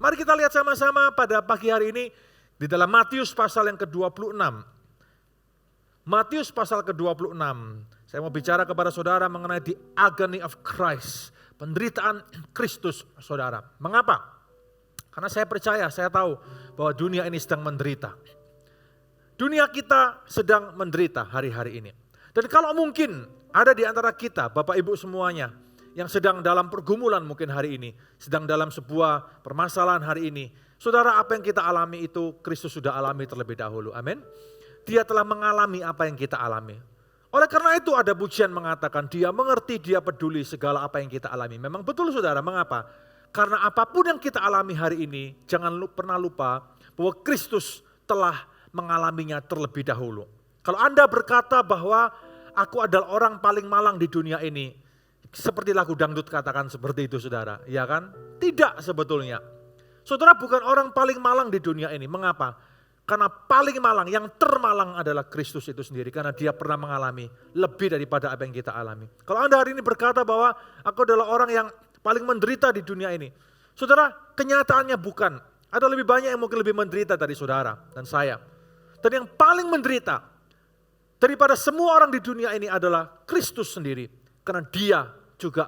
Mari kita lihat sama-sama pada pagi hari ini di dalam Matius pasal yang ke-26. Matius pasal ke-26. Saya mau bicara kepada saudara mengenai the agony of Christ. Penderitaan Kristus, saudara. Mengapa? Karena saya percaya, saya tahu bahwa dunia ini sedang menderita. Dunia kita sedang menderita hari-hari ini. Dan kalau mungkin ada di antara kita, Bapak Ibu semuanya, yang sedang dalam pergumulan mungkin hari ini, sedang dalam sebuah permasalahan hari ini. Saudara, apa yang kita alami itu Kristus sudah alami terlebih dahulu. Amin. Dia telah mengalami apa yang kita alami. Oleh karena itu ada pujian mengatakan dia mengerti, dia peduli segala apa yang kita alami. Memang betul saudara, mengapa? Karena apapun yang kita alami hari ini, jangan pernah lupa bahwa Kristus telah mengalaminya terlebih dahulu. Kalau Anda berkata bahwa aku adalah orang paling malang di dunia ini, seperti lagu dangdut katakan seperti itu saudara, ya kan? Tidak sebetulnya. Saudara bukan orang paling malang di dunia ini, mengapa? Karena paling malang, yang termalang adalah Kristus itu sendiri. Karena dia pernah mengalami lebih daripada apa yang kita alami. Kalau Anda hari ini berkata bahwa aku adalah orang yang paling menderita di dunia ini. Saudara, kenyataannya bukan. Ada lebih banyak yang mungkin lebih menderita dari saudara dan saya. Dan yang paling menderita daripada semua orang di dunia ini adalah Kristus sendiri. Karena dia juga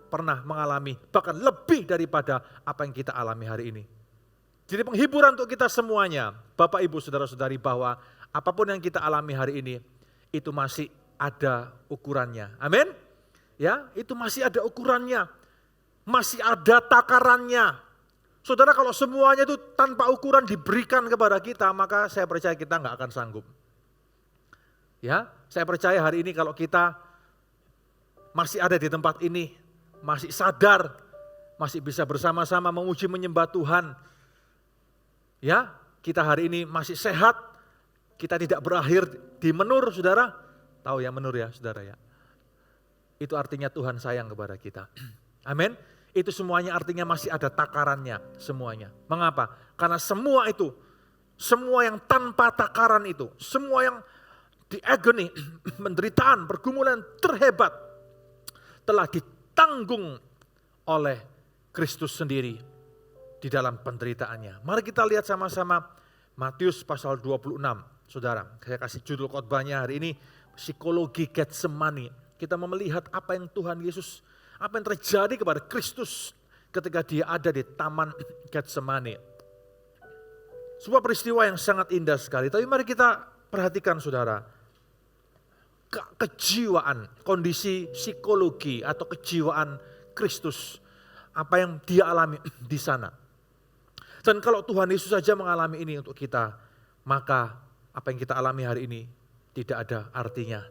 pernah mengalami bahkan lebih daripada apa yang kita alami hari ini. Jadi penghiburan untuk kita semuanya, Bapak Ibu Saudara-saudari, bahwa apapun yang kita alami hari ini, itu masih ada ukurannya. Amin? Ya, itu masih ada ukurannya. Masih ada takarannya. Saudara, kalau semuanya itu tanpa ukuran diberikan kepada kita, maka saya percaya kita nggak akan sanggup. Ya, saya percaya hari ini kalau kita masih ada di tempat ini, masih sadar, masih bisa bersama-sama memuji menyembah Tuhan. Ya, kita hari ini masih sehat, kita tidak berakhir di menur, saudara. Tahu ya menur ya, saudara ya. Itu artinya Tuhan sayang kepada kita. Amin. Itu semuanya artinya masih ada takarannya semuanya. Mengapa? Karena semua itu, semua yang tanpa takaran itu, semua yang di agony, penderitaan, pergumulan terhebat, telah ditanggung oleh Kristus sendiri di dalam penderitaannya. Mari kita lihat sama-sama Matius pasal 26. Saudara, saya kasih judul khotbahnya hari ini, psikologi Getsemani. Kita mau melihat apa yang Tuhan Yesus, apa yang terjadi kepada Kristus ketika dia ada di taman Getsemani. Sebuah peristiwa yang sangat indah sekali. Tapi mari kita perhatikan saudara, kejiwaan, kondisi psikologi atau kejiwaan Kristus, apa yang dia alami di sana. Dan kalau Tuhan Yesus saja mengalami ini untuk kita, maka apa yang kita alami hari ini tidak ada artinya.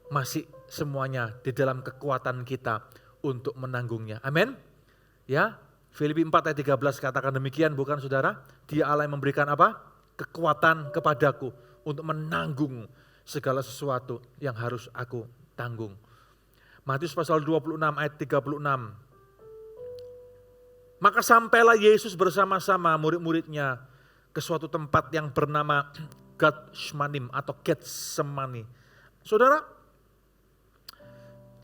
Masih semuanya di dalam kekuatan kita untuk menanggungnya. Amin. Ya, Filipi 4 ayat 13 katakan demikian, bukan saudara? Dia Allah yang memberikan apa? Kekuatan kepadaku untuk menanggung segala sesuatu yang harus aku tanggung. Matius pasal 26 ayat 36. Maka sampailah Yesus bersama-sama murid-muridnya ke suatu tempat yang bernama Getsemani atau Getsemani. Saudara,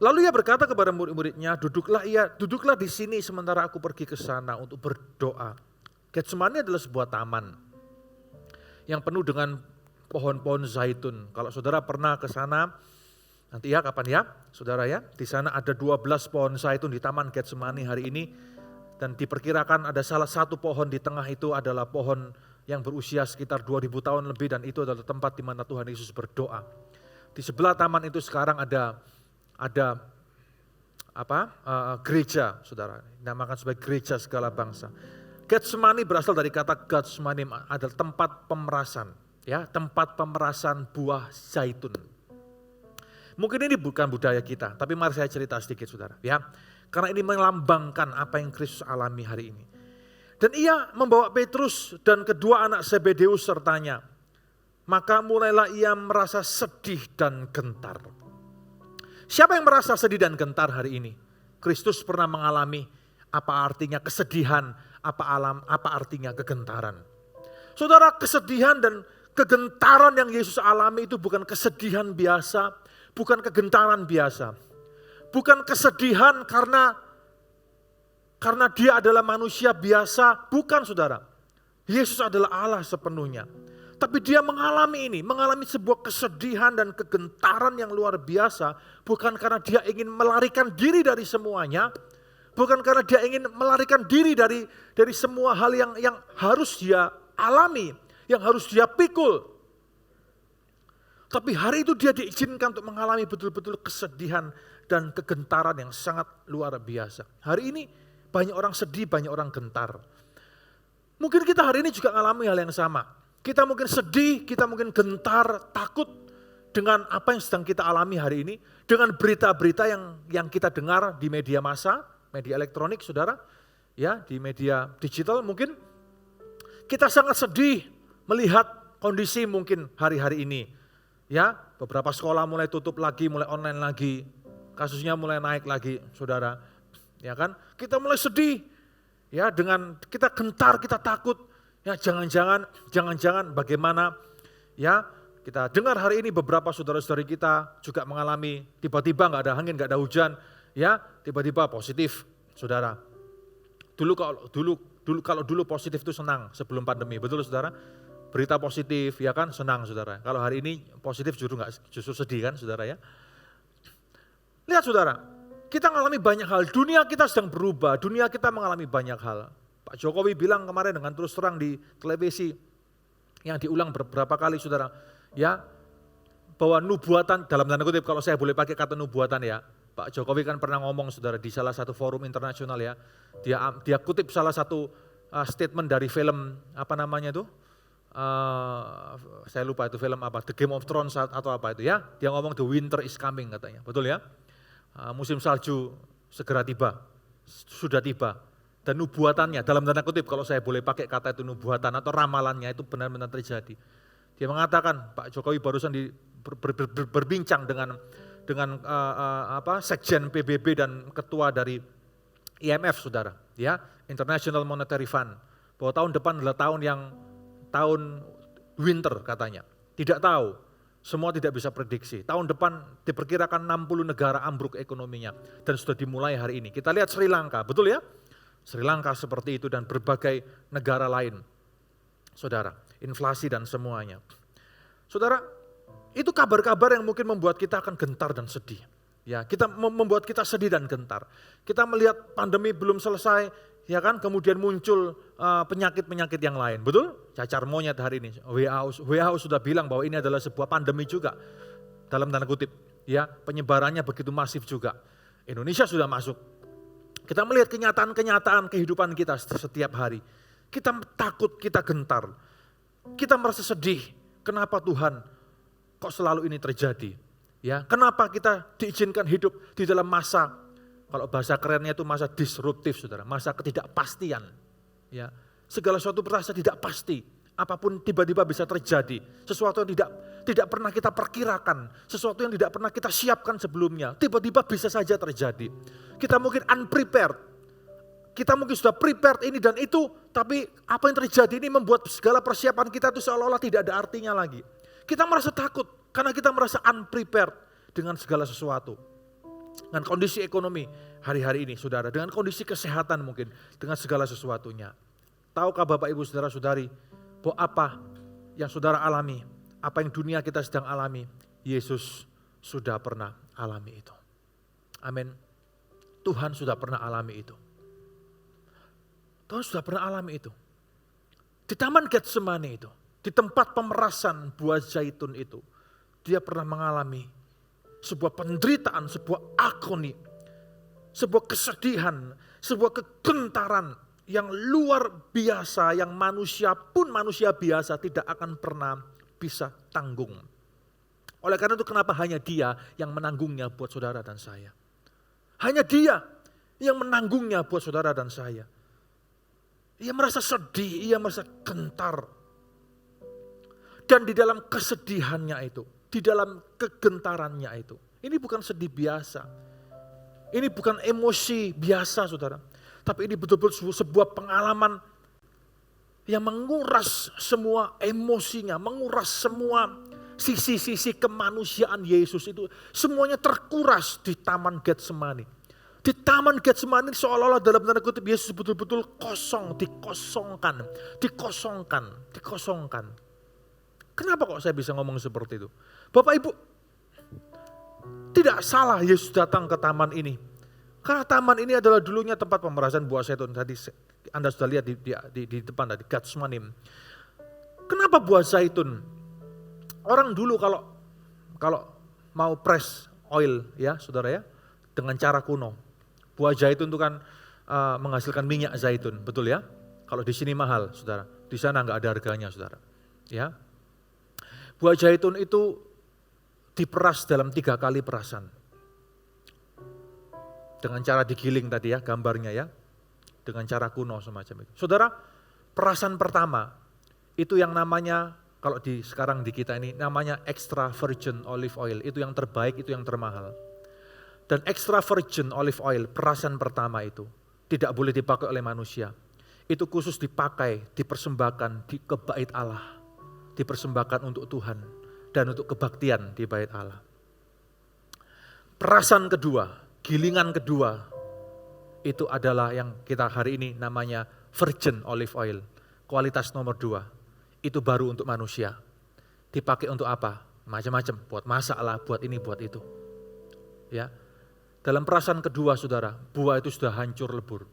lalu ia berkata kepada murid-muridnya, duduklah di sini sementara aku pergi ke sana untuk berdoa. Getsemani adalah sebuah taman yang penuh dengan pohon-pohon zaitun. Kalau saudara pernah ke sana, nanti ya kapan ya, saudara ya, di sana ada 12 pohon zaitun di taman Getsemani hari ini. Dan diperkirakan ada salah satu pohon di tengah itu adalah pohon yang berusia sekitar 2000 tahun lebih, dan itu adalah tempat di mana Tuhan Yesus berdoa. Di sebelah taman itu sekarang ada gereja, saudara. Dinamakan sebagai gereja segala bangsa. Getsemani berasal dari kata Getsemani, adalah tempat pemerasan, ya, tempat pemerasan buah zaitun. Mungkin ini bukan budaya kita, tapi mari saya cerita sedikit, saudara, ya. Karena ini melambangkan apa yang Kristus alami hari ini. Dan ia membawa Petrus dan kedua anak Zebedeus sertanya. Maka mulailah ia merasa sedih dan gentar. Siapa yang merasa sedih dan gentar hari ini? Kristus pernah mengalami apa artinya kesedihan, apa artinya kegentaran. Saudara, kesedihan dan kegentaran yang Yesus alami itu bukan kesedihan biasa, bukan kegentaran biasa. Bukan kesedihan karena Karena dia adalah manusia biasa, bukan saudara. Yesus adalah Allah sepenuhnya. Tapi dia mengalami sebuah kesedihan dan kegentaran yang luar biasa. Bukan karena dia ingin melarikan diri dari semuanya. Bukan karena dia ingin melarikan diri dari semua hal yang harus dia alami. Yang harus dia pikul. Tapi hari itu dia diizinkan untuk mengalami betul-betul kesedihan dan kegentaran yang sangat luar biasa. Hari ini banyak orang sedih, banyak orang gentar. Mungkin kita hari ini juga mengalami hal yang sama. Kita mungkin sedih, kita mungkin gentar, takut dengan apa yang sedang kita alami hari ini. Dengan berita-berita yang kita dengar di media massa, media elektronik saudara. Ya, di media digital mungkin. Kita sangat sedih melihat kondisi mungkin hari-hari ini. Ya, beberapa sekolah mulai tutup lagi, mulai online lagi. Kasusnya mulai naik lagi saudara. Ya kan, kita mulai sedih, ya dengan kita gentar, kita takut, ya jangan-jangan bagaimana, ya kita dengar hari ini beberapa saudara-saudari kita juga mengalami tiba-tiba nggak ada angin, nggak ada hujan, ya tiba-tiba positif, saudara. Kalau dulu positif itu senang sebelum pandemi, betul saudara? Berita positif, ya kan senang saudara. Kalau hari ini positif justru sedih kan saudara ya. Lihat saudara. Kita mengalami banyak hal, dunia kita sedang berubah, dunia kita mengalami banyak hal. Pak Jokowi bilang kemarin dengan terus terang di televisi, yang diulang beberapa kali saudara, ya bahwa nubuatan, dalam tanda kutip kalau saya boleh pakai kata nubuatan ya, Pak Jokowi kan pernah ngomong saudara di salah satu forum internasional ya, dia kutip salah satu statement dari film, apa namanya itu, saya lupa itu film apa, The Game of Thrones atau apa itu ya, dia ngomong the winter is coming katanya, betul ya? Musim salju segera tiba, sudah tiba. Dan nubuatannya, dalam tanda kutip kalau saya boleh pakai kata itu nubuatan atau ramalannya itu benar-benar terjadi. Dia mengatakan, Pak Jokowi barusan berbincang dengan Sekjen PBB dan ketua dari IMF saudara, ya International Monetary Fund, bahwa tahun depan adalah tahun winter katanya. Tidak tahu. Semua tidak bisa prediksi. Tahun depan diperkirakan 60 negara ambruk ekonominya. Dan sudah dimulai hari ini. Kita lihat Sri Lanka, betul ya? Sri Lanka seperti itu dan berbagai negara lain. Saudara, inflasi dan semuanya. Saudara, itu kabar-kabar yang mungkin membuat kita akan gentar dan sedih. Ya, membuat kita sedih dan gentar. Kita melihat pandemi belum selesai, ya kan, kemudian muncul penyakit-penyakit yang lain, betul? Cacar monyet hari ini, WHO sudah bilang bahwa ini adalah sebuah pandemi juga, dalam tanda kutip, ya penyebarannya begitu masif juga. Indonesia sudah masuk. Kita melihat kenyataan-kenyataan kehidupan kita setiap hari. Kita takut, kita gentar, kita merasa sedih. Kenapa Tuhan kok selalu ini terjadi? Ya, kenapa kita diizinkan hidup di dalam masa, kalau bahasa kerennya itu masa disruptif saudara, masa ketidakpastian. Ya, segala sesuatu terasa tidak pasti, apapun tiba-tiba bisa terjadi. Sesuatu yang tidak pernah kita perkirakan, sesuatu yang tidak pernah kita siapkan sebelumnya, tiba-tiba bisa saja terjadi. Kita mungkin unprepared, kita mungkin sudah prepared ini dan itu, tapi apa yang terjadi ini membuat segala persiapan kita itu seolah-olah tidak ada artinya lagi. Kita merasa takut karena kita merasa unprepared dengan segala sesuatu. Dengan kondisi ekonomi hari-hari ini saudara, dengan kondisi kesehatan mungkin, dengan segala sesuatunya. Tahukah Bapak Ibu Saudara-saudari, bahwa apa yang saudara alami, apa yang dunia kita sedang alami, Yesus sudah pernah alami itu. Amin. Tuhan sudah pernah alami itu. Tuhan sudah pernah alami itu. Di Taman Getsemani itu, di tempat pemerasan buah zaitun itu, dia pernah mengalami sebuah penderitaan, sebuah agoni, sebuah kesedihan, sebuah kegentaran yang luar biasa, yang manusia biasa tidak akan pernah bisa tanggung. Oleh karena itu kenapa hanya dia yang menanggungnya buat saudara dan saya. Hanya dia yang menanggungnya buat saudara dan saya. Ia merasa sedih, ia merasa gentar. Dan di dalam kesedihannya itu, di dalam kegentarannya itu. Ini bukan sedih biasa. Ini bukan emosi biasa saudara. Tapi ini betul-betul sebuah pengalaman yang menguras semua emosinya, menguras semua sisi-sisi kemanusiaan Yesus itu. Semuanya terkuras di Taman Getsemani. Di taman Getsemani seolah-olah dalam tanda kutip Yesus betul-betul kosong, dikosongkan. Kenapa kok saya bisa ngomong seperti itu? Bapak Ibu, tidak salah Yesus datang ke taman ini. Karena taman ini adalah dulunya tempat pemerasan buah zaitun. Tadi Anda sudah lihat di depan tadi, Getsemani. Kenapa buah zaitun? Orang dulu kalau mau press oil ya saudara ya, dengan cara kuno. Buah zaitun itu kan menghasilkan minyak zaitun, betul ya? Kalau di sini mahal saudara, di sana nggak ada harganya saudara. Ya, buah zaitun itu diperas dalam 3 kali perasan. Dengan cara digiling tadi ya, gambarnya ya. Dengan cara kuno semacam itu. Saudara, perasan pertama itu yang namanya, kalau sekarang di kita ini namanya extra virgin olive oil. Itu yang terbaik, itu yang termahal. Dan extra virgin olive oil, perasan pertama itu tidak boleh dipakai oleh manusia. Itu khusus dipakai, dipersembahkan ke bait Allah. Dipersembahkan untuk Tuhan dan untuk kebaktian di bait Allah. Perasan kedua, gilingan kedua, itu adalah yang kita hari ini namanya virgin olive oil. Kualitas nomor 2, itu baru untuk manusia. Dipakai untuk apa? Macam-macam, buat masak lah, buat ini, buat itu. Ya, dalam perasan kedua saudara, buah itu sudah hancur lebur.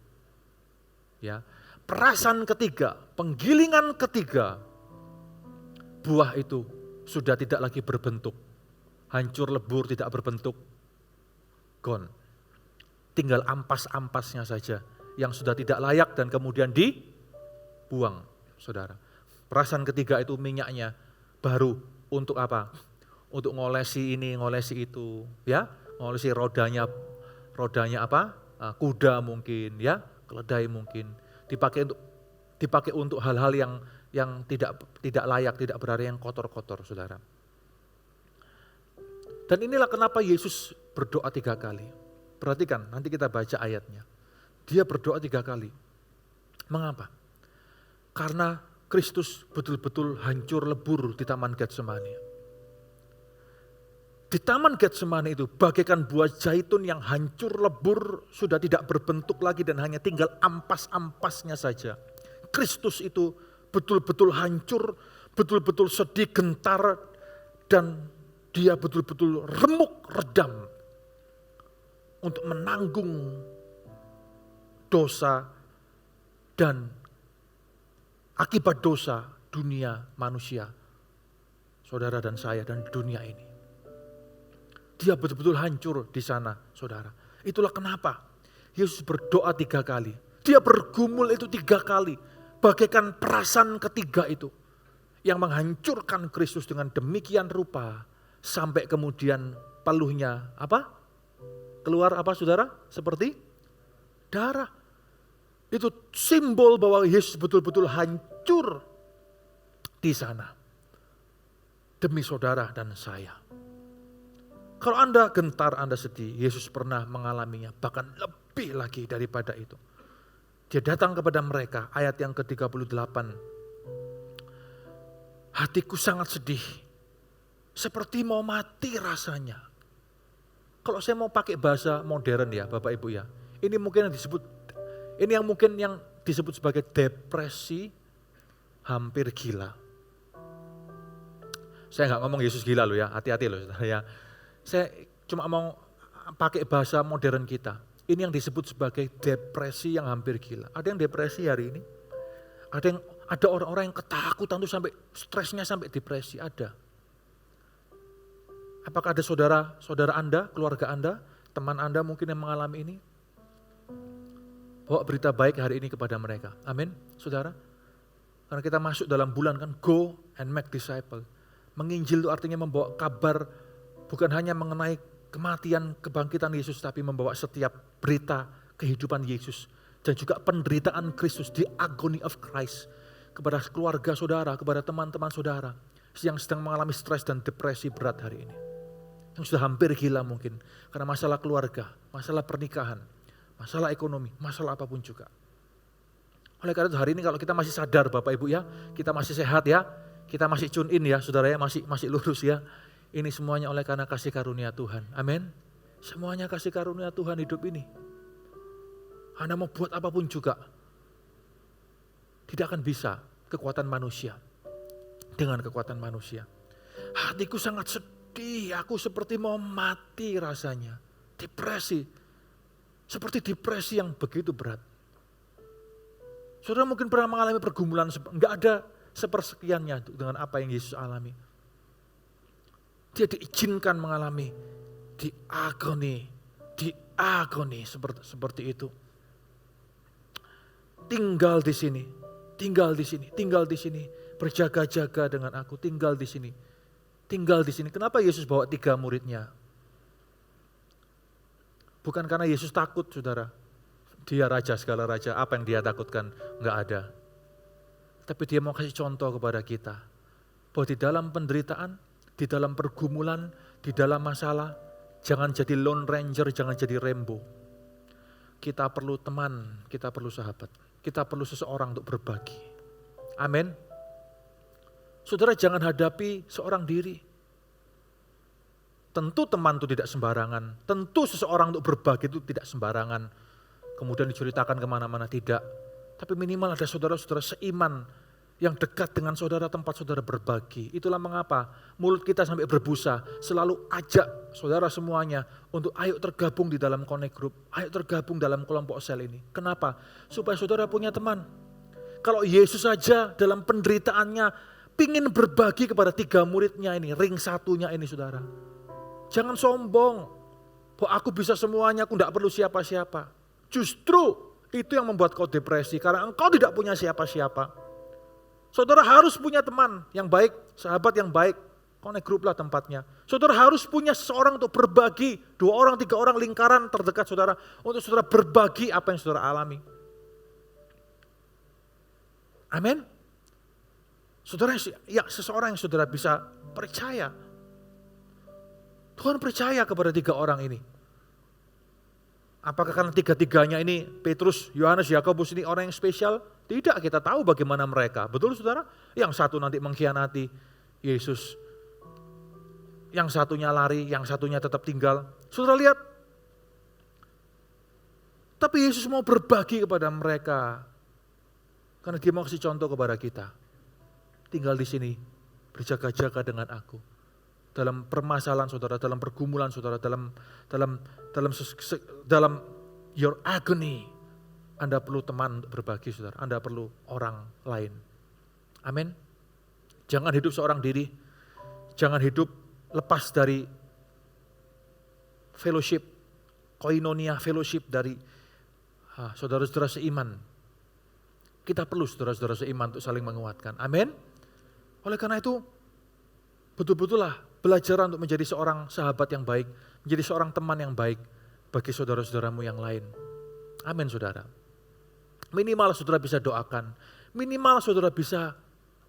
Ya, perasan ketiga, penggilingan ketiga, buah itu sudah tidak lagi berbentuk. Hancur lebur, tidak berbentuk. Gone. Tinggal ampas-ampasnya saja yang sudah tidak layak dan kemudian dibuang, saudara. Perasan ketiga itu minyaknya baru untuk apa? Untuk ngolesi ini, ngolesi itu, ya, ngolesi rodanya apa? Kuda mungkin, ya, keledai mungkin. Dipakai untuk hal-hal yang tidak layak, tidak berarti, yang kotor-kotor, saudara. Dan inilah kenapa Yesus berdoa 3 kali. Perhatikan, nanti kita baca ayatnya. Dia berdoa 3 kali. Mengapa? Karena Kristus betul-betul hancur lebur di taman Getsemani. Di taman Getsemani itu bagaikan buah zaitun yang hancur lebur, sudah tidak berbentuk lagi dan hanya tinggal ampas-ampasnya saja. Kristus itu betul-betul hancur, betul-betul sedih, gentar, dan dia betul-betul remuk, redam untuk menanggung dosa dan akibat dosa dunia manusia, saudara dan saya dan dunia ini. Dia betul-betul hancur di sana, saudara. Itulah kenapa Yesus berdoa 3 kali. Dia bergumul itu 3 kali, bagaikan perasan ketiga itu yang menghancurkan Kristus dengan demikian rupa sampai kemudian peluhnya apa? Keluar apa saudara? Seperti darah. Itu simbol bahwa Yesus betul-betul hancur di sana. Demi saudara dan saya. Kalau Anda gentar, Anda sedih, Yesus pernah mengalaminya. Bahkan lebih lagi daripada itu. Dia datang kepada mereka, ayat yang ke-38. Hatiku sangat sedih. Seperti mau mati rasanya. Kalau saya mau pakai bahasa modern ya Bapak Ibu ya, ini mungkin yang disebut sebagai depresi hampir gila. Saya nggak ngomong Yesus gila loh ya, hati-hati loh ya. Saya cuma mau pakai bahasa modern kita. Ini yang disebut sebagai depresi yang hampir gila. Ada yang depresi hari ini? Ada orang-orang yang ketakutan tuh sampai stresnya sampai depresi, ada. Apakah ada saudara Anda, keluarga Anda, teman Anda mungkin yang mengalami ini? Bawa berita baik hari ini kepada mereka. Amin, saudara. Karena kita masuk dalam bulan kan, go and make disciple. Menginjil itu artinya membawa kabar bukan hanya mengenai kematian, kebangkitan Yesus, tapi membawa setiap berita kehidupan Yesus. Dan juga penderitaan Kristus, the agony of Christ. Kepada keluarga saudara, kepada teman-teman saudara yang sedang mengalami stres dan depresi berat hari ini. Yang sudah hampir gila mungkin, karena masalah keluarga, masalah pernikahan, masalah ekonomi, masalah apapun juga. Oleh karena itu hari ini kalau kita masih sadar Bapak Ibu ya, kita masih sehat ya, kita masih tune in ya saudara ya, masih lurus ya. Ini semuanya oleh karena kasih karunia Tuhan, amin. Semuanya kasih karunia Tuhan hidup ini. Anda mau buat apapun juga, tidak akan bisa kekuatan manusia. Dengan kekuatan manusia. Hatiku sangat sedih, aku seperti mau mati rasanya. Depresi. Seperti depresi yang begitu berat. Saudara mungkin pernah mengalami pergumulan, enggak ada sepersekiannya dengan apa yang Yesus alami. Dia diizinkan mengalami diagoni seperti itu. Tinggal di sini, berjaga-jaga dengan aku, tinggal di sini. Kenapa Yesus bawa 3 muridnya? Bukan karena Yesus takut, saudara. Dia raja segala raja, apa yang dia takutkan? Enggak ada. Tapi dia mau kasih contoh kepada kita. Bahwa di dalam penderitaan, di dalam pergumulan, di dalam masalah, jangan jadi lone ranger, jangan jadi Rambo. Kita perlu teman, kita perlu sahabat. Kita perlu seseorang untuk berbagi. Amin. Saudara jangan hadapi seorang diri. Tentu teman itu tidak sembarangan. Tentu seseorang untuk berbagi itu tidak sembarangan. Kemudian diceritakan kemana-mana, tidak. Tapi minimal ada saudara-saudara seiman yang dekat dengan saudara, tempat saudara berbagi. Itulah mengapa mulut kita sampai berbusa selalu ajak saudara semuanya untuk ayo tergabung di dalam connect group, ayo tergabung dalam kelompok sel ini. Kenapa? Supaya saudara punya teman. Kalau Yesus saja dalam penderitaannya pingin berbagi kepada 3 muridnya ini, ring satunya ini saudara. Jangan sombong, bahwa aku bisa semuanya, aku tidak perlu siapa-siapa. Justru itu yang membuat kau depresi, karena engkau tidak punya siapa-siapa. Saudara harus punya teman yang baik, sahabat yang baik, connect group lah tempatnya. Saudara harus punya seseorang untuk berbagi, 2 orang, 3 orang lingkaran terdekat saudara, untuk saudara berbagi apa yang saudara alami. Amin. Saudara, ya seseorang yang saudara bisa percaya. Tuhan percaya kepada 3 orang ini. Apakah karena 3-3-nya ini Petrus, Yohanes, Yakobus ini orang yang spesial? Tidak, kita tahu bagaimana mereka. Betul saudara? Yang satu nanti mengkhianati Yesus. Yang satunya lari, yang satunya tetap tinggal. Saudara lihat. Tapi Yesus mau berbagi kepada mereka. Karena dia mau kasih contoh kepada kita. Tinggal di sini, berjaga-jaga dengan aku. Dalam permasalahan saudara, dalam pergumulan saudara, dalam your agony, Anda perlu teman untuk berbagi saudara, Anda perlu orang lain. Amin. Jangan hidup seorang diri, jangan hidup lepas dari fellowship, koinonia fellowship dari saudara-saudara seiman. Kita perlu saudara-saudara seiman untuk saling menguatkan. Amin. Oleh karena itu, betul-betullah belajar untuk menjadi seorang sahabat yang baik, menjadi seorang teman yang baik bagi saudara-saudaramu yang lain. Amin saudara. Minimal saudara bisa doakan, minimal saudara bisa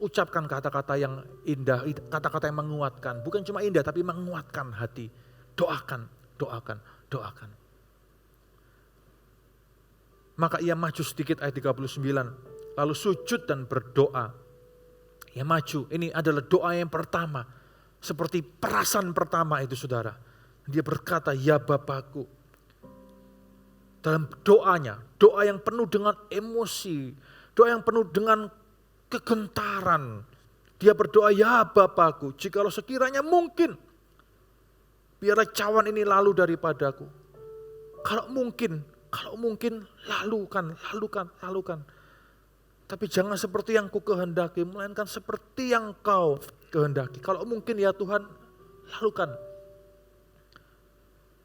ucapkan kata-kata yang indah, kata-kata yang menguatkan. Bukan cuma indah tapi menguatkan hati. Doakan. Maka ia maju sedikit ayat 39, lalu sujud dan berdoa. Ia maju, ini adalah doa yang pertama. Seperti perasan pertama itu saudara. Dia berkata, ya Bapakku. Dalam doanya, doa yang penuh dengan emosi. Doa yang penuh dengan kegentaran. Dia berdoa, ya Bapakku. Jikalau sekiranya mungkin. Biarlah cawan ini lalu daripadaku. Kalau mungkin lalukan. Tapi jangan seperti yang ku kehendaki, melainkan seperti yang kau kehendaki. Kalau mungkin ya Tuhan, lalukan.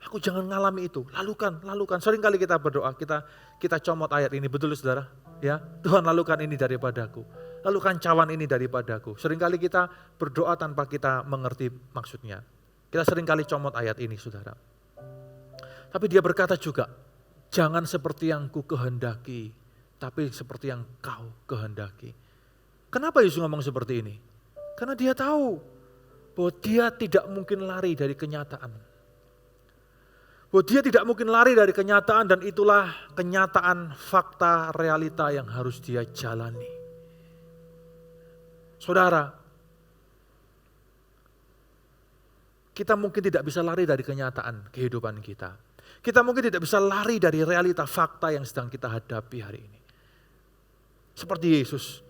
Aku jangan ngalami itu, lalukan. Sering kali kita berdoa, kita comot ayat ini, betul saudara? Ya, Tuhan lalukan ini daripadaku. Lalukan cawan ini daripadaku. Sering kali kita berdoa tanpa kita mengerti maksudnya. Kita sering kali comot ayat ini saudara. Tapi dia berkata juga, jangan seperti yang ku kehendaki, tapi seperti yang kau kehendaki. Kenapa Yesus ngomong seperti ini? Karena dia tahu bahwa dia tidak mungkin lari dari kenyataan. Bahwa dia tidak mungkin lari dari kenyataan dan itulah kenyataan, fakta, realita yang harus dia jalani. Saudara, kita mungkin tidak bisa lari dari kenyataan kehidupan kita. Kita mungkin tidak bisa lari dari realita fakta yang sedang kita hadapi hari ini. Seperti Yesus.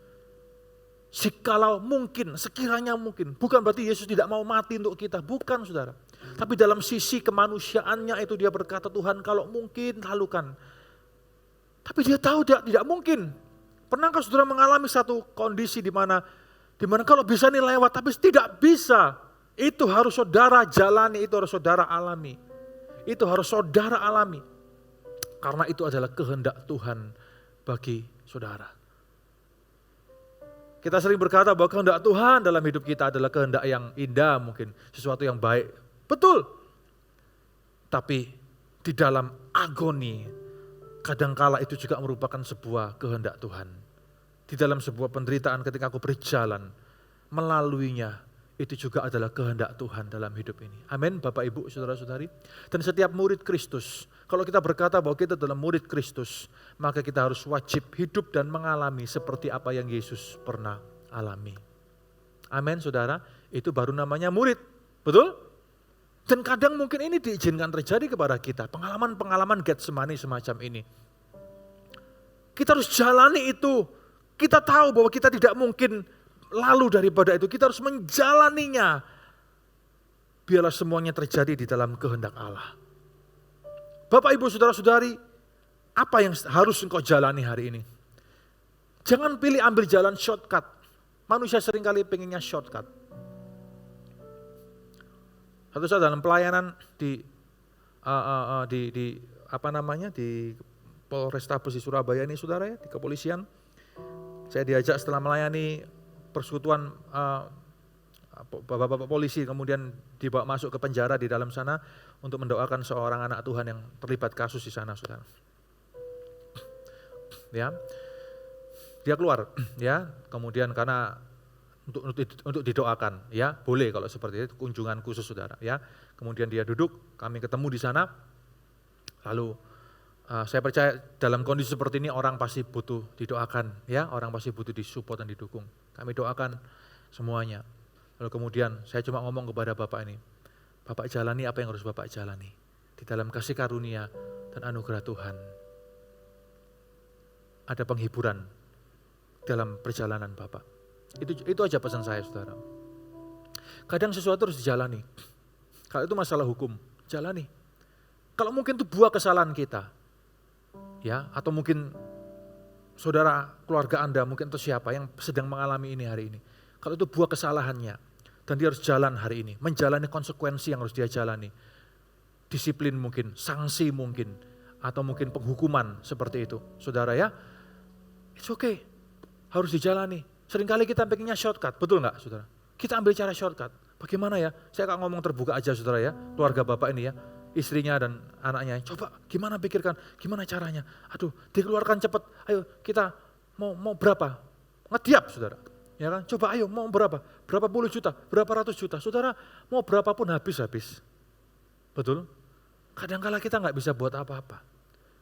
Jikalau mungkin, sekiranya mungkin. Bukan berarti Yesus tidak mau mati untuk kita. Bukan saudara. Tapi dalam sisi kemanusiaannya itu dia berkata, Tuhan kalau mungkin lakukan. Tapi dia tahu tidak mungkin. Pernahkah saudara mengalami satu kondisi di mana kalau bisa nih lewat tapi tidak bisa. Itu harus saudara jalani, itu harus saudara alami. Itu harus saudara alami. Karena itu adalah kehendak Tuhan bagi saudara. Kita sering berkata bahwa kehendak Tuhan dalam hidup kita adalah kehendak yang indah mungkin. Sesuatu yang baik. Betul. Tapi di dalam agoni, kadangkala itu juga merupakan sebuah kehendak Tuhan. Di dalam sebuah penderitaan ketika aku berjalan, melaluinya, itu juga adalah kehendak Tuhan dalam hidup ini. Amin Bapak Ibu Saudara-saudari. Dan setiap murid Kristus, kalau kita berkata bahwa kita adalah murid Kristus, maka kita harus wajib hidup dan mengalami seperti apa yang Yesus pernah alami. Amin saudara, itu baru namanya murid. Betul? Dan kadang mungkin ini diizinkan terjadi kepada kita. Pengalaman-pengalaman Getsemani semacam ini. Kita harus jalani itu. Kita tahu bahwa kita tidak mungkin lalu daripada itu. Kita harus menjalaninya. Biarlah semuanya terjadi di dalam kehendak Allah. Bapak, Ibu, Saudara-saudari, apa yang harus engkau jalani hari ini? Jangan pilih ambil jalan shortcut. Manusia seringkali pengennya shortcut. Satu saat dalam pelayanan di Polrestabes di Surabaya ini saudara ya, di kepolisian. Saya diajak setelah melayani persekutuan bapak-bapak polisi, kemudian dibawa masuk ke penjara di dalam sana untuk mendoakan seorang anak Tuhan yang terlibat kasus di sana, saudara. Ya, dia keluar, ya, kemudian karena untuk didoakan, ya, boleh kalau seperti itu, kunjungan khusus, saudara, ya. Kemudian dia duduk, kami ketemu di sana, lalu saya percaya dalam kondisi seperti ini orang pasti butuh didoakan, ya, orang pasti butuh disupport dan didukung. Kami doakan semuanya. Lalu kemudian saya cuma ngomong kepada Bapak ini, Bapak jalani apa yang harus Bapak jalani di dalam kasih karunia dan anugerah Tuhan. Ada penghiburan dalam perjalanan Bapak. Itu aja pesan saya, saudara. Kadang sesuatu harus dijalani. Kalau itu masalah hukum, jalani. Kalau mungkin itu buah kesalahan kita, ya, atau mungkin saudara, keluarga Anda, mungkin atau siapa yang sedang mengalami ini hari ini. Kalau itu buah kesalahannya, dan dia harus jalan hari ini, menjalani konsekuensi yang harus dia jalani. Disiplin mungkin, sanksi mungkin, atau mungkin penghukuman seperti itu. Saudara ya, it's okay, harus dijalani. Seringkali kita pengennya shortcut, betul nggak saudara? Kita ambil cara shortcut. Bagaimana ya? Saya akan ngomong terbuka aja saudara ya, keluarga Bapak ini ya. Istrinya dan anaknya, coba gimana pikirkan, gimana caranya, aduh dikeluarkan cepat, ayo kita mau berapa, ngediap saudara, ya kan, coba ayo mau berapa puluh juta, berapa ratus juta, saudara mau berapapun habis, betul, kadangkala kita nggak bisa buat apa-apa,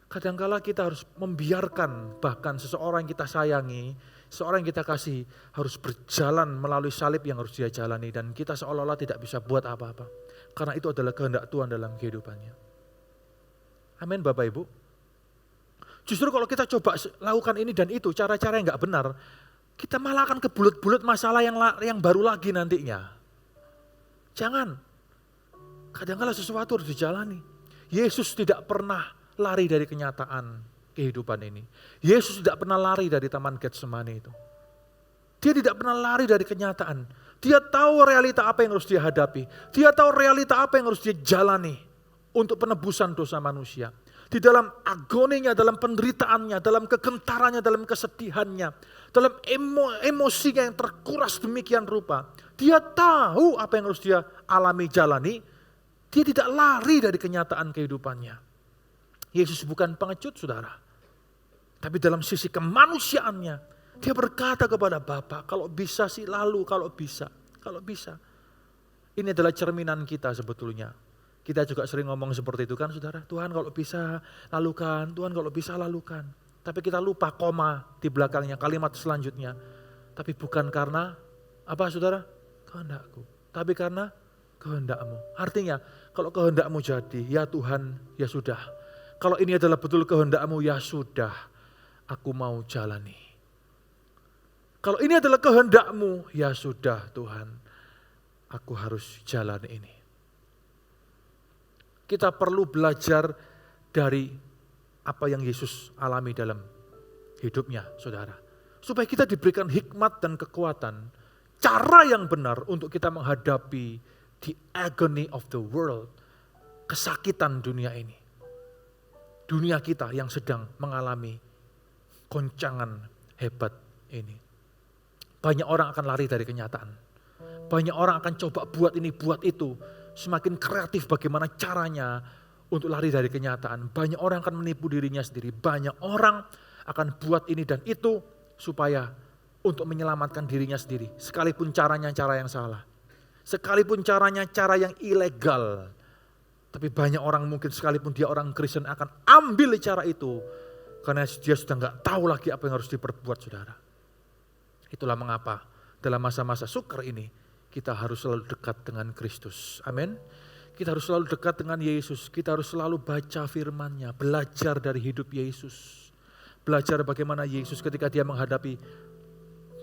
kadangkala kita harus membiarkan bahkan seseorang yang kita sayangi, seorang yang kita kasih harus berjalan melalui salib yang harus dia jalani dan kita seolah-olah tidak bisa buat apa-apa. Karena itu adalah kehendak Tuhan dalam kehidupannya. Amin Bapak Ibu. Justru kalau kita coba lakukan ini dan itu, cara-cara yang gak benar, kita malah akan kebulut-bulut masalah yang baru lagi nantinya. Jangan. Kadang-kadang sesuatu harus dijalani. Yesus tidak pernah lari dari kenyataan kehidupan ini. Yesus tidak pernah lari dari Taman Getsemani itu. Dia tidak pernah lari dari kenyataan. Dia tahu realita apa yang harus dia hadapi. Dia tahu realita apa yang harus dia jalani untuk penebusan dosa manusia. Di dalam agoninya, dalam penderitaannya, dalam kegentarannya, dalam kesedihannya, dalam emosinya yang terkuras demikian rupa. Dia tahu apa yang harus dia alami, jalani. Dia tidak lari dari kenyataan kehidupannya. Yesus bukan pengecut, saudara. Tapi dalam sisi kemanusiaannya, dia berkata kepada Bapa, kalau bisa sih lalu, kalau bisa. Ini adalah cerminan kita sebetulnya. Kita juga sering ngomong seperti itu kan saudara. Tuhan kalau bisa lalukan, Tuhan kalau bisa lalukan. Tapi kita lupa koma di belakangnya, kalimat selanjutnya. Tapi bukan karena apa saudara? Kehendakku. Tapi karena kehendakmu. Artinya Kalau kehendak-Mu jadi, ya Tuhan, ya sudah. Kalau ini adalah betul kehendak-Mu, ya sudah, aku mau jalani. Kalau ini adalah kehendak-Mu, ya sudah Tuhan, aku harus jalani ini. Kita perlu belajar dari apa yang Yesus alami dalam hidupnya, saudara. Supaya kita diberikan hikmat dan kekuatan, cara yang benar untuk kita menghadapi the agony of the world, kesakitan dunia ini. Dunia kita yang sedang mengalami goncangan hebat ini. Banyak orang akan lari dari kenyataan. Banyak orang akan coba buat ini, buat itu. Semakin kreatif bagaimana caranya untuk lari dari kenyataan. Banyak orang akan menipu dirinya sendiri. Banyak orang akan buat ini dan itu supaya untuk menyelamatkan dirinya sendiri. Sekalipun caranya cara yang salah. Sekalipun caranya cara yang ilegal. Tapi banyak orang mungkin sekalipun dia orang Kristen akan ambil cara itu. Karena dia sudah gak tahu lagi apa yang harus diperbuat, saudara. Itulah mengapa dalam masa-masa sukar ini kita harus selalu dekat dengan Kristus. Amin. Kita harus selalu dekat dengan Yesus. Kita harus selalu baca firman-Nya, belajar dari hidup Yesus. Belajar bagaimana Yesus ketika dia menghadapi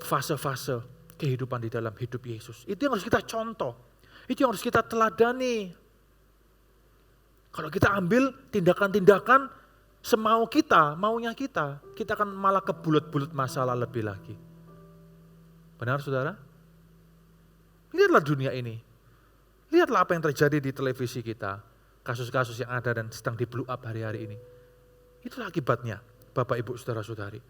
fase-fase kehidupan di dalam hidup Yesus. Itu yang harus kita contoh. Itu yang harus kita teladani. Kalau kita ambil tindakan-tindakan semau kita, maunya kita akan malah kebulut-bulut masalah lebih lagi. Benar saudara? Lihatlah dunia ini. Lihatlah apa yang terjadi di televisi kita. Kasus-kasus yang ada dan sedang di blow up hari-hari ini. Itulah akibatnya Bapak Ibu Saudara-saudari.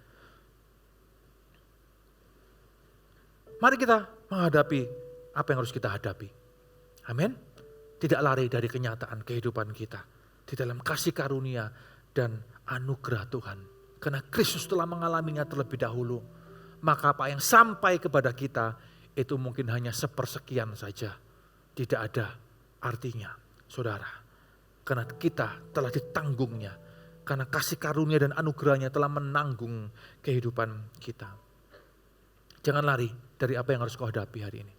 Mari kita menghadapi apa yang harus kita hadapi. Amin. Tidak lari dari kenyataan kehidupan kita. Di dalam kasih karunia dan anugerah Tuhan. Karena Kristus telah mengalaminya terlebih dahulu. Maka apa yang sampai kepada kita itu mungkin hanya sepersekian saja. Tidak ada artinya, saudara. Karena kita telah ditanggungnya. Karena kasih karunia dan anugerahnya telah menanggung kehidupan kita. Jangan lari dari apa yang harus kau hadapi hari ini.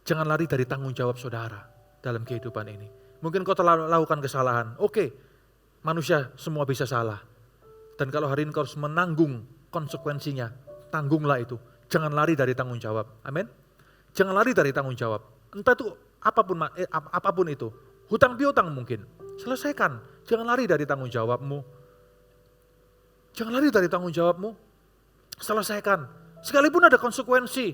Jangan lari dari tanggung jawab saudara dalam kehidupan ini. Mungkin kau telah melakukan kesalahan. Oke, manusia semua bisa salah. Dan kalau hari ini kau harus menanggung konsekuensinya, tanggunglah itu. Jangan lari dari tanggung jawab. Amin. Jangan lari dari tanggung jawab. Entah itu apapun itu. Hutang piutang mungkin. Selesaikan. Jangan lari dari tanggung jawabmu. Jangan lari dari tanggung jawabmu. Selesaikan. Sekalipun ada konsekuensi.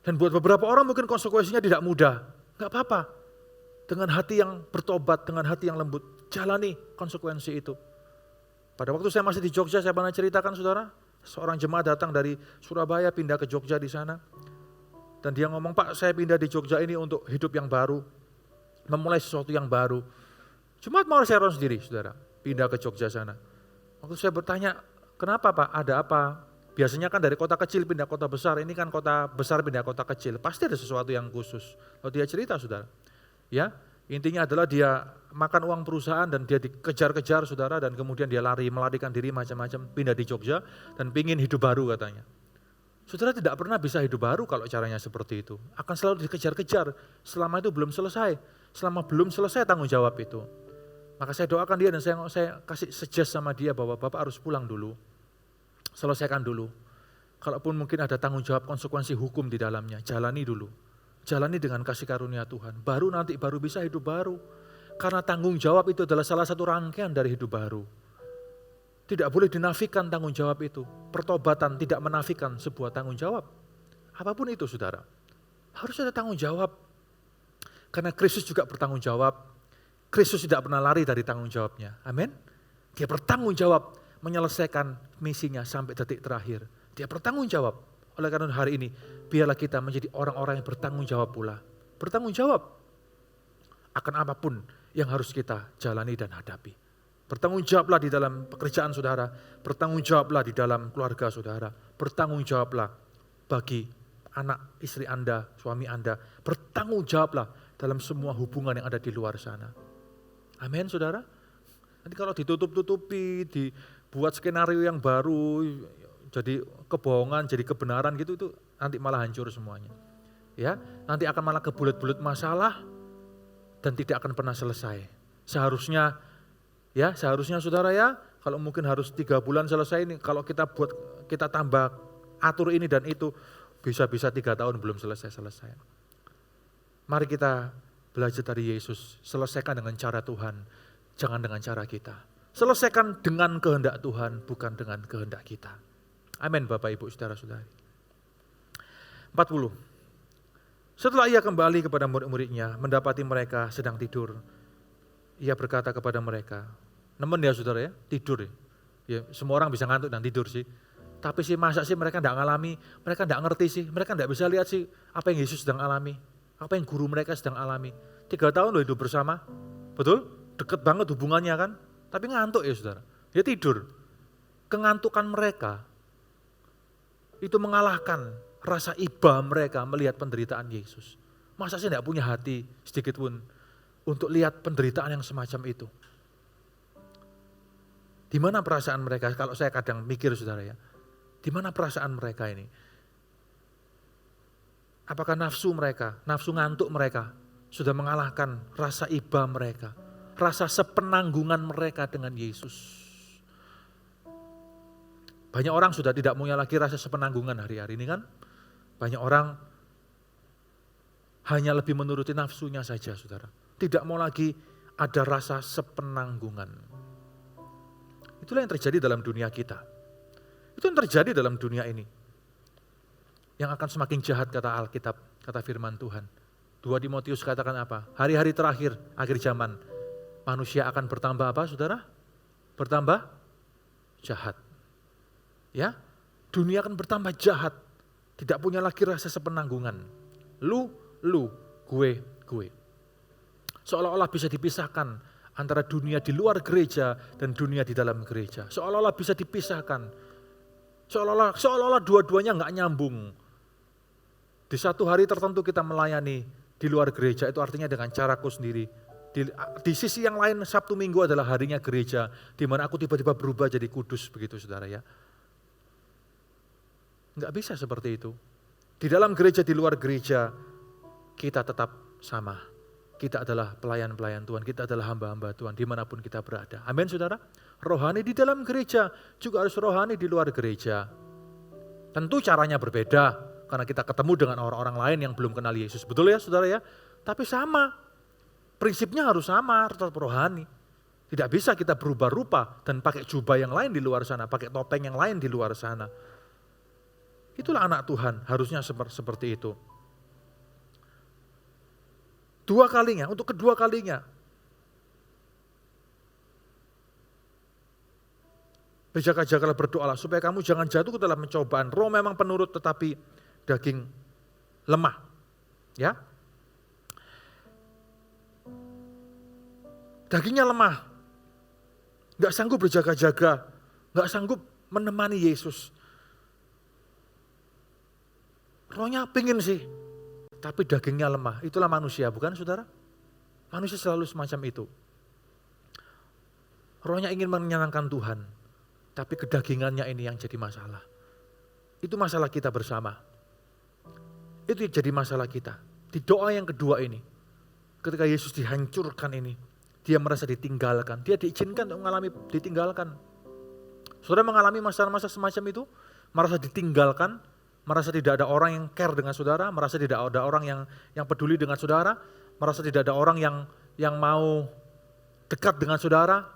Dan buat beberapa orang mungkin konsekuensinya tidak mudah. Gak apa-apa. Dengan hati yang bertobat, dengan hati yang lembut. Jalani konsekuensi itu. Pada waktu saya masih di Jogja, saya pernah ceritakan saudara. Seorang jemaat datang dari Surabaya pindah ke Jogja di sana. Dan dia ngomong, Pak saya pindah di Jogja ini untuk hidup yang baru. Memulai sesuatu yang baru. Jemaat mau saya sendiri saudara. Pindah ke Jogja sana. Waktu saya bertanya, kenapa Pak? Ada apa? Biasanya kan dari kota kecil pindah kota besar. Ini kan kota besar pindah kota kecil. Pasti ada sesuatu yang khusus. Lalu dia cerita saudara. Ya, intinya adalah dia makan uang perusahaan dan dia dikejar-kejar saudara. Dan kemudian dia melarikan diri macam-macam. Pindah di Jogja dan pingin hidup baru katanya. Saudara tidak pernah bisa hidup baru kalau caranya seperti itu. Akan selalu dikejar-kejar. Selama itu belum selesai. Selama belum selesai tanggung jawab itu. Maka saya doakan dia dan saya kasih suggest sama dia bahwa Bapak harus pulang dulu. Selesaikan dulu. Kalaupun mungkin ada tanggung jawab konsekuensi hukum di dalamnya. Jalani dulu. Jalani dengan kasih karunia Tuhan. Baru nanti baru bisa hidup baru. Karena tanggung jawab itu adalah salah satu rangkaian dari hidup baru. Tidak boleh dinafikan tanggung jawab itu. Pertobatan tidak menafikan sebuah tanggung jawab. Apapun itu saudara. Harus ada tanggung jawab. Karena Kristus juga bertanggung jawab. Kristus tidak pernah lari dari tanggung jawabnya. Amin. Dia bertanggung jawab menyelesaikan misinya sampai detik terakhir. Dia bertanggung jawab. Oleh karena hari ini, biarlah kita menjadi orang-orang yang bertanggung jawab pula. Bertanggung jawab akan apapun yang harus kita jalani dan hadapi. Bertanggung jawablah di dalam pekerjaan saudara. Bertanggung jawablah di dalam keluarga saudara. Bertanggung jawablah bagi anak, istri Anda, suami Anda. Bertanggung jawablah dalam semua hubungan yang ada di luar sana. Amin saudara. Nanti kalau ditutup-tutupi, dibuat skenario yang baru, jadi kebohongan, jadi kebenaran gitu, itu nanti malah hancur semuanya. Ya, nanti akan malah kebulet-bulet masalah, dan tidak akan pernah selesai. Seharusnya saudara ya, kalau mungkin harus 3 bulan selesai ini, kalau kita tambah atur ini dan itu, bisa-bisa 3 tahun belum selesai. Mari kita belajar dari Yesus, selesaikan dengan cara Tuhan, jangan dengan cara kita. Selesaikan dengan kehendak Tuhan, bukan dengan kehendak kita. Amin Bapak Ibu Saudara-saudari. 40. Setelah ia kembali kepada murid-muridnya, mendapati mereka sedang tidur. Ia berkata kepada mereka, nemen ya saudara ya, tidur ya. Ya semua orang bisa ngantuk dan tidur sih. Tapi sih masa sih mereka tidak ngalami, mereka tidak ngerti sih, mereka tidak bisa lihat sih apa yang Yesus sedang alami, apa yang guru mereka sedang alami. 3 tahun loh hidup bersama, betul? Deket banget hubungannya kan, tapi ngantuk ya saudara. Dia tidur. Kengantukan mereka itu mengalahkan rasa iba mereka melihat penderitaan Yesus. Masa sih tidak punya hati sedikit pun untuk lihat penderitaan yang semacam itu. Di mana perasaan mereka? Kalau saya kadang mikir saudara ya, di mana perasaan mereka ini? Apakah nafsu mereka, nafsu ngantuk mereka sudah mengalahkan rasa iba mereka, rasa sepenanggungan mereka dengan Yesus? Banyak orang sudah tidak punya lagi rasa sepenanggungan hari-hari ini kan. Banyak orang hanya lebih menuruti nafsunya saja saudara. Tidak mau lagi ada rasa sepenanggungan. Itulah yang terjadi dalam dunia kita. Itu yang terjadi dalam dunia ini. Yang akan semakin jahat kata Alkitab, kata firman Tuhan. 2 Timotius katakan apa? Hari-hari terakhir, akhir zaman. Manusia akan bertambah apa saudara? Bertambah jahat. Ya, dunia akan bertambah jahat. Tidak punya lagi rasa sepenanggungan. Lu, gue. Seolah-olah bisa dipisahkan antara dunia di luar gereja dan dunia di dalam gereja. Seolah-olah bisa dipisahkan. Seolah-olah dua-duanya enggak nyambung. Di satu hari tertentu kita melayani di luar gereja, itu artinya dengan caraku sendiri. Di sisi yang lain Sabtu Minggu adalah harinya gereja, di mana aku tiba-tiba berubah jadi kudus begitu saudara ya. Enggak bisa seperti itu. Di dalam gereja, di luar gereja, kita tetap sama. Kita adalah pelayan-pelayan Tuhan, kita adalah hamba-hamba Tuhan dimanapun kita berada. Amin saudara. Rohani di dalam gereja, juga harus rohani di luar gereja. Tentu caranya berbeda, karena kita ketemu dengan orang-orang lain yang belum kenal Yesus. Betul ya saudara ya? Tapi sama, prinsipnya harus sama, tetap rohani. Tidak bisa kita berubah rupa dan pakai jubah yang lain di luar sana, pakai topeng yang lain di luar sana. Itulah anak Tuhan, harusnya seperti itu. 2 kalinya, untuk kedua kalinya. Berjaga-jagalah, berdoalah supaya kamu jangan jatuh ke dalam pencobaan. Roh memang penurut tetapi daging lemah. Ya. Dagingnya lemah. Enggak sanggup berjaga-jaga, enggak sanggup menemani Yesus. Rohnya pingin sih, tapi dagingnya lemah. Itulah manusia, bukan saudara? Manusia selalu semacam itu. Rohnya ingin menyenangkan Tuhan, tapi kedagingannya ini yang jadi masalah. Itu masalah kita bersama. Itu jadi masalah kita. Di doa yang kedua ini, ketika Yesus dihancurkan ini, dia merasa ditinggalkan. Dia diizinkan untuk mengalami ditinggalkan. Saudara mengalami masa-masa semacam itu? Merasa ditinggalkan? Merasa tidak ada orang yang care dengan saudara, merasa tidak ada orang yang peduli dengan saudara, merasa tidak ada orang yang mau dekat dengan saudara.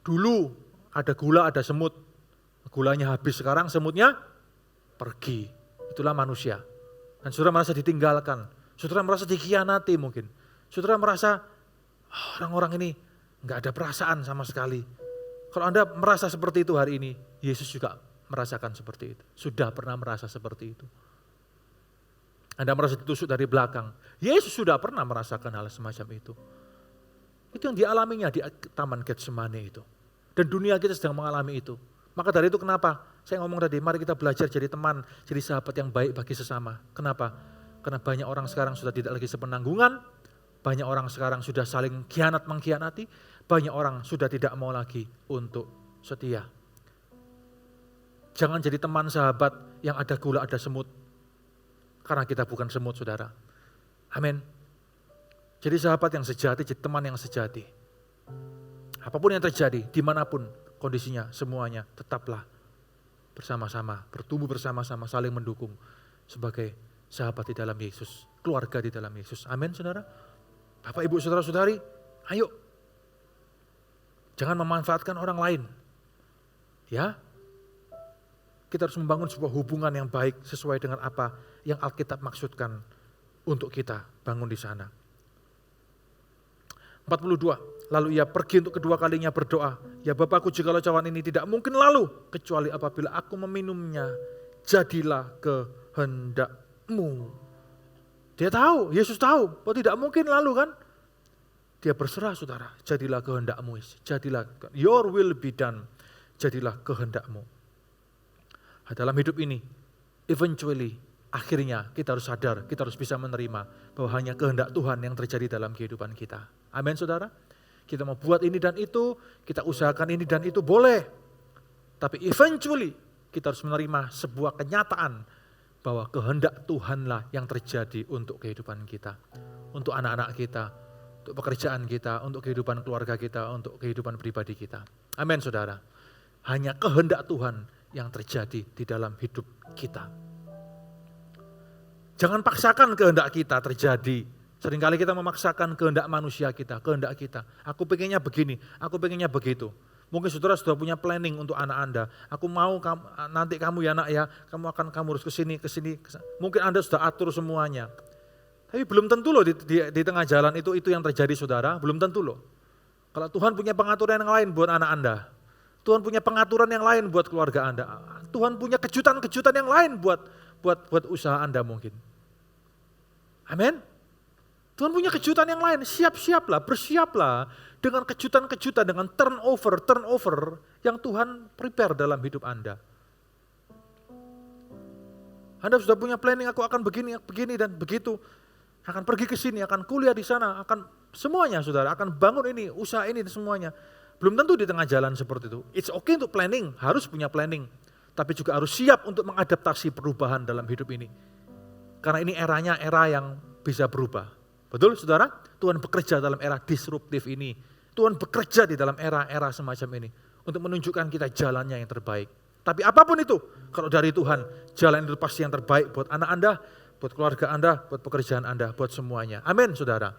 Dulu ada gula, ada semut. Gulanya habis, sekarang semutnya pergi. Itulah manusia. Dan saudara merasa ditinggalkan, saudara merasa dikhianati mungkin. Saudara merasa orang-orang ini enggak ada perasaan sama sekali. Kalau Anda merasa seperti itu hari ini, Yesus juga merasakan seperti itu. Sudah pernah merasa seperti itu. Anda merasa ditusuk dari belakang. Yesus sudah pernah merasakan hal semacam itu. Itu yang dialaminya di Taman Getsemane itu. Dan dunia kita sedang mengalami itu. Maka dari itu kenapa? Saya ngomong tadi, mari kita belajar jadi teman, jadi sahabat yang baik bagi sesama. Kenapa? Karena banyak orang sekarang sudah tidak lagi sepenanggungan. Banyak orang sekarang sudah saling mengkhianati. Banyak orang sudah tidak mau lagi untuk setia. Jangan jadi teman sahabat yang ada gula, ada semut. Karena kita bukan semut saudara. Amin. Jadi sahabat yang sejati, jadi teman yang sejati. Apapun yang terjadi, dimanapun kondisinya, semuanya tetaplah bersama-sama, bertumbuh bersama-sama, saling mendukung sebagai sahabat di dalam Yesus, keluarga di dalam Yesus. Amin, saudara. Bapak, ibu, saudara-saudari, ayo. Jangan memanfaatkan orang lain. Ya, kita harus membangun sebuah hubungan yang baik sesuai dengan apa yang Alkitab maksudkan untuk kita bangun di sana. 42, lalu ia pergi untuk kedua kalinya berdoa, ya Bapakku, jikalau cawan ini tidak mungkin lalu, kecuali apabila aku meminumnya, jadilah kehendakmu. Dia tahu, Yesus tahu bahwa tidak mungkin lalu kan. Dia berserah saudara, jadilah kehendakmu, jadilah your will be done, jadilah kehendakmu. Nah, dalam hidup ini, eventually, akhirnya kita harus sadar, kita harus bisa menerima bahwa hanya kehendak Tuhan yang terjadi dalam kehidupan kita. Amin saudara. Kita mau buat ini dan itu, kita usahakan ini dan itu boleh. Tapi eventually kita harus menerima sebuah kenyataan bahwa kehendak Tuhanlah yang terjadi untuk kehidupan kita. Untuk anak-anak kita, untuk pekerjaan kita, untuk kehidupan keluarga kita, untuk kehidupan pribadi kita. Amin saudara. Hanya kehendak Tuhan yang terjadi di dalam hidup kita. Jangan paksakan kehendak kita terjadi. Seringkali kita memaksakan kehendak manusia kita, kehendak kita. Aku pengennya begini, aku pengennya begitu. Mungkin saudara sudah punya planning untuk anak Anda. Aku mau nanti kamu ya nak ya, kamu harus kesini. Mungkin Anda sudah atur semuanya. Tapi belum tentu loh di tengah jalan itu yang terjadi saudara, belum tentu loh. Kalau Tuhan punya pengaturan yang lain buat anak Anda. Tuhan punya pengaturan yang lain buat keluarga Anda. Tuhan punya kejutan-kejutan yang lain buat usaha Anda mungkin. Amin. Tuhan punya kejutan yang lain, siap-siaplah, bersiaplah dengan kejutan-kejutan, dengan turnover yang Tuhan prepare dalam hidup Anda. Anda sudah punya planning, aku akan begini dan begitu. Akan pergi ke sini, akan kuliah di sana, akan semuanya saudara, akan bangun ini, usaha ini, semuanya. Belum tentu di tengah jalan seperti itu. It's okay untuk planning, harus punya planning. Tapi juga harus siap untuk mengadaptasi perubahan dalam hidup ini. Karena ini eranya era yang bisa berubah. Betul saudara? Tuhan bekerja dalam era disruptif ini. Tuhan bekerja di dalam era-era semacam ini. Untuk menunjukkan kita jalannya yang terbaik. Tapi apapun itu, kalau dari Tuhan, jalan itu pasti yang terbaik buat anak Anda, buat keluarga Anda, buat pekerjaan Anda, buat semuanya. Amin saudara.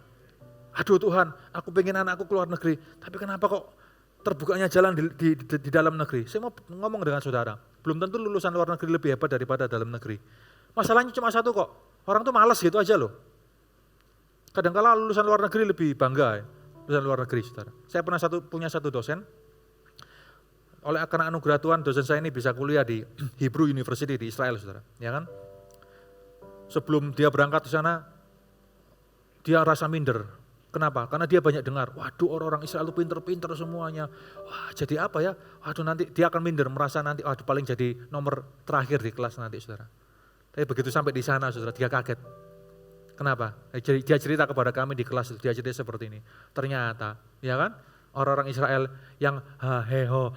Aduh Tuhan, aku pengen anakku keluar negeri. Tapi kenapa kok terbukanya jalan di dalam negeri? Saya mau ngomong dengan saudara. Belum tentu lulusan luar negeri lebih hebat daripada dalam negeri. Masalahnya cuma satu kok. Orang tuh malas gitu aja loh. Kadang-kala lulusan luar negeri lebih bangga ya, lulusan luar negeri saudara. Saya pernah punya satu dosen, karena anugerah Tuhan dosen saya ini bisa kuliah di Hebrew University di Israel saudara. Ya kan? Sebelum dia berangkat ke sana, dia rasa minder. Kenapa? Karena dia banyak dengar, waduh orang-orang Israel itu pinter-pinter semuanya. Wah jadi apa ya? Waduh nanti dia akan minder, merasa nanti waduh paling jadi nomor terakhir di kelas nanti saudara. Tapi begitu sampai di sana saudara, dia kaget. Kenapa? Dia cerita kepada kami di kelas itu, dia cerita seperti ini. Ternyata, ya kan, orang-orang Israel yang ha-he-ho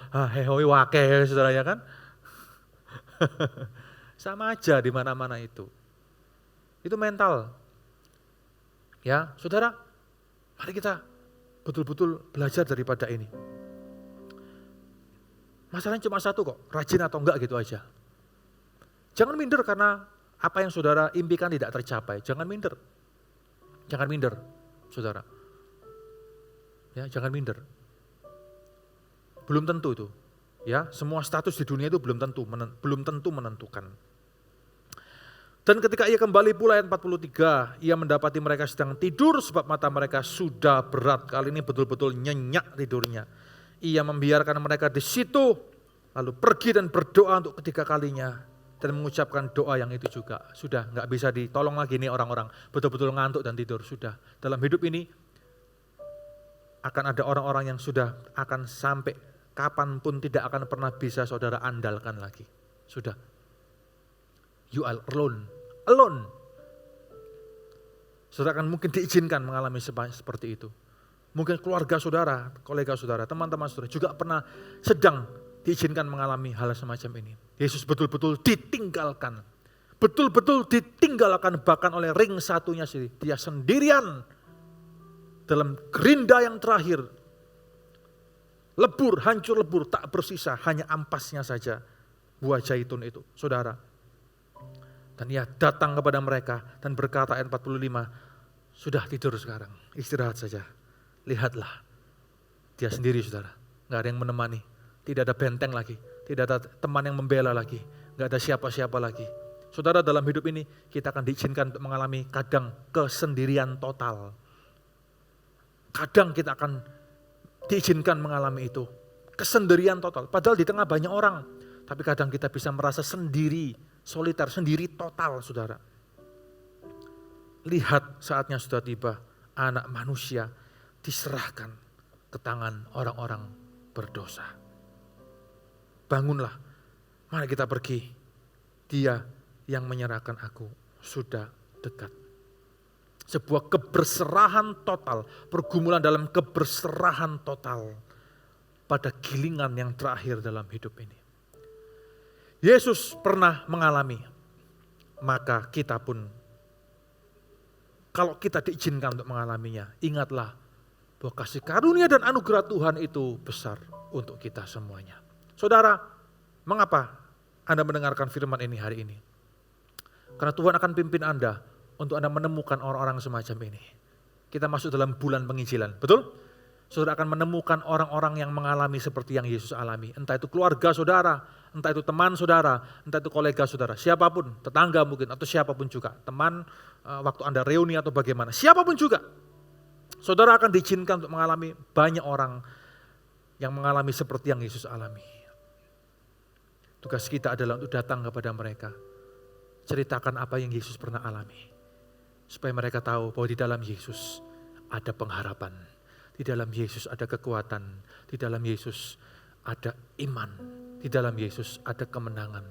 wake, saudara ya kan? Sama aja di mana-mana itu. Itu mental. Ya, saudara, mari kita betul-betul belajar daripada ini. Masalahnya cuma satu kok, rajin atau enggak gitu aja. Jangan minder karena apa yang saudara impikan tidak tercapai, jangan minder. Jangan minder, saudara. Ya, jangan minder. Belum tentu itu. Ya, semua status di dunia itu belum tentu menentukan. Dan ketika ia kembali pula ayat 43, ia mendapati mereka sedang tidur sebab mata mereka sudah berat. Kali ini betul-betul nyenyak tidurnya. Ia membiarkan mereka di situ, lalu pergi dan berdoa untuk ketiga kalinya. Dan mengucapkan doa yang itu juga. Sudah gak bisa ditolong lagi nih orang-orang. Betul-betul ngantuk dan tidur. Sudah. Dalam hidup ini akan ada orang-orang yang sudah akan sampai kapanpun tidak akan pernah bisa saudara andalkan lagi. Sudah. You are alone. Alone. Saudara akan mungkin diizinkan mengalami seperti itu. Mungkin keluarga saudara, kolega saudara, teman-teman saudara juga pernah sedang diizinkan mengalami hal semacam ini. Yesus betul-betul ditinggalkan. Betul-betul ditinggalkan bahkan oleh ring satunya sendiri. Dia sendirian dalam gerinda yang terakhir, lebur, hancur lebur, tak bersisa, hanya ampasnya saja buah zaitun itu, saudara. Dan ia datang kepada mereka dan berkata ayat 45, sudah tidur sekarang, istirahat saja. Lihatlah, dia sendiri saudara, gak ada yang menemani, tidak ada benteng lagi, tidak ada teman yang membela lagi, gak ada siapa-siapa lagi. Saudara, dalam hidup ini kita akan diizinkan untuk mengalami kadang kesendirian total. Kadang kita akan diizinkan mengalami itu, kesendirian total. Padahal di tengah banyak orang, tapi kadang kita bisa merasa sendiri, soliter, sendiri total saudara. Lihat saatnya sudah tiba, anak manusia diserahkan ke tangan orang-orang berdosa. Bangunlah, mari kita pergi. Dia yang menyerahkan aku sudah dekat. Sebuah keberserahan total, pergumulan dalam keberserahan total pada gilingan yang terakhir dalam hidup ini. Yesus pernah mengalami, maka kita pun, kalau kita diizinkan untuk mengalaminya, ingatlah bahwa kasih karunia dan anugerah Tuhan itu besar untuk kita semuanya. Saudara, mengapa Anda mendengarkan firman ini hari ini? Karena Tuhan akan pimpin Anda untuk Anda menemukan orang-orang semacam ini. Kita masuk dalam bulan penginjilan, betul? Saudara akan menemukan orang-orang yang mengalami seperti yang Yesus alami. Entah itu keluarga saudara, entah itu teman saudara, entah itu kolega saudara, siapapun, tetangga mungkin, atau siapapun juga. Teman waktu Anda reuni atau bagaimana, siapapun juga. Saudara akan diizinkan untuk mengalami banyak orang yang mengalami seperti yang Yesus alami. Tugas kita adalah untuk datang kepada mereka. Ceritakan apa yang Yesus pernah alami. Supaya mereka tahu bahwa di dalam Yesus ada pengharapan. Di dalam Yesus ada kekuatan. Di dalam Yesus ada iman. Di dalam Yesus ada kemenangan.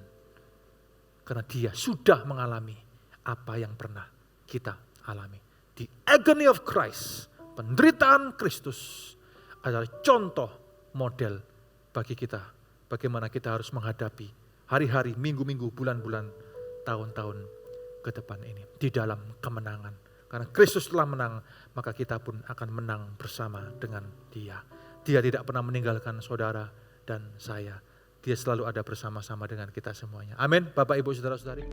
Karena dia sudah mengalami apa yang pernah kita alami. The agony of Christ, penderitaan Kristus adalah contoh model bagi kita. Bagaimana kita harus menghadapi hari-hari, minggu-minggu, bulan-bulan, tahun-tahun ke depan ini. Di dalam kemenangan. Karena Kristus telah menang, maka kita pun akan menang bersama dengan dia. Dia tidak pernah meninggalkan saudara dan saya. Dia selalu ada bersama-sama dengan kita semuanya. Amin. Bapak, Ibu, Saudara-saudari.